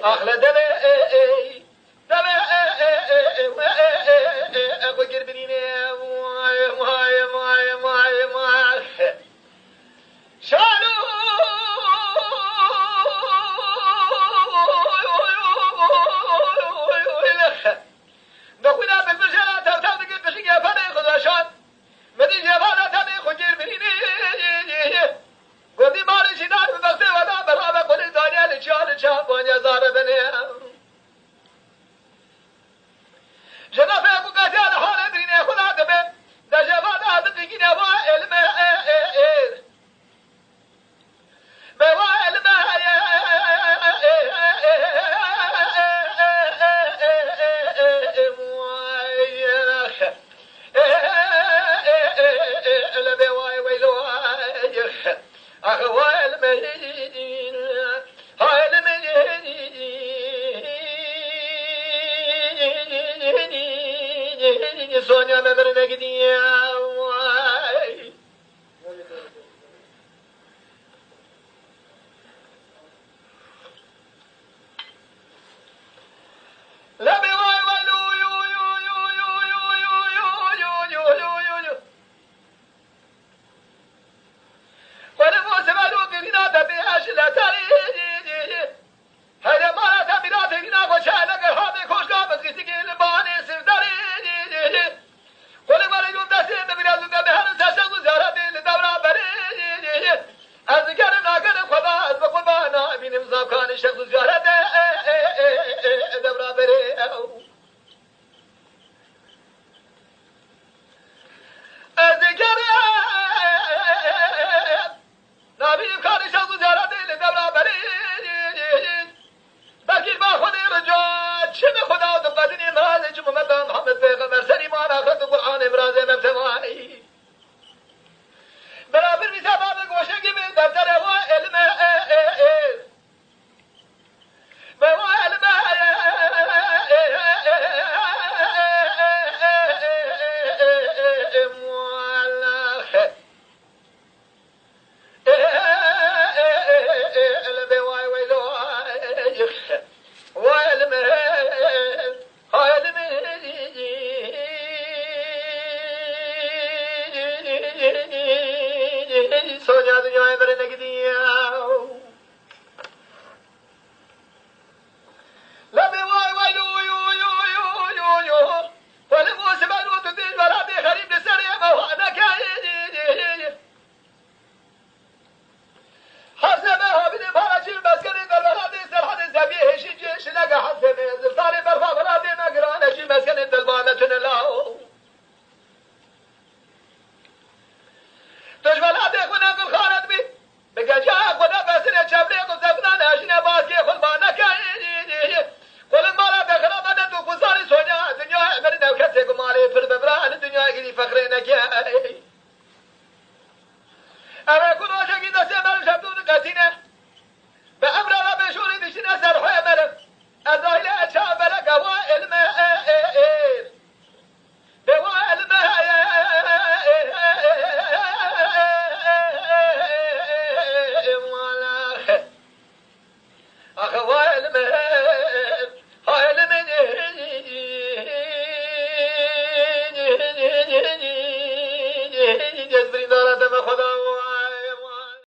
أخلا دبي دبي أخو جربني ماي شالو نخونا بالبشرة تفتح دقيق بشيء فانا خداشان مدي جبانا تبي خجير بريني قدي مالي شدار ببختي ودا برابا قولي دانيا لشان وانيا زار بني جنا فيكو قاتل حالي بريني خدا دبي دا جبانا بدقينا وائل بوائل أخوة المهين هاي المهين سونيا ممرنا قديا لا بواي ولو يو يو يو يو يو يو يو يو يو يو يو ولمو سبالو قرينا تبيعش لا تريد هذا ما تبيعات هنا وشالك هذا خوش قابض قتك الباني سرداري ولما رجل دسين ببرازو قبهر ساسق زهرة لدورة بري أذكر ناقر خدا أذبق بانا من امزاب كان الشخص زهرة دورة بري أذكر نبي كان شخص زهرة لدورة بري بكير ما خدي رجال شم خدا دقتني مال جم مدام محمد پیغمبر سری ما آخر قرآن امراض مبتوایی برابر میشه باب گوشه کی به دفتر و علم و علم सोनिया दुनिया में बरने की दिया लबे वाई वाई लो यो यो यो यो यो वाले वो से बालू तो दिन वाला दे गरीब ने सरे बहाना क्या ये हर समय हो भी भाड़ा चीज बस करे कर वाला दे सलाह दे जब ये हेशी जेश लगा हाथ में सारे बर्फा वाला दे ना गिराना जी बस करे दलबा में चुन लाओ تجمل هذا كنا نقول خالد بي بقى جاء خدا بسنا شبلي وزفنا ناشنا باكي خلبانا كاي كل ما لا دخل ما ندو فصاري سونيا الدنيا مرنا وكسك مالي في الببرا الدنيا كذي فخرنا كاي أنا كل وجه كذا سمر شبدون قاتينا بأمر الله بشوري دشنا سرحة مرن الظاهر أشاب لك وائل ما بوائل ما أخوة المهين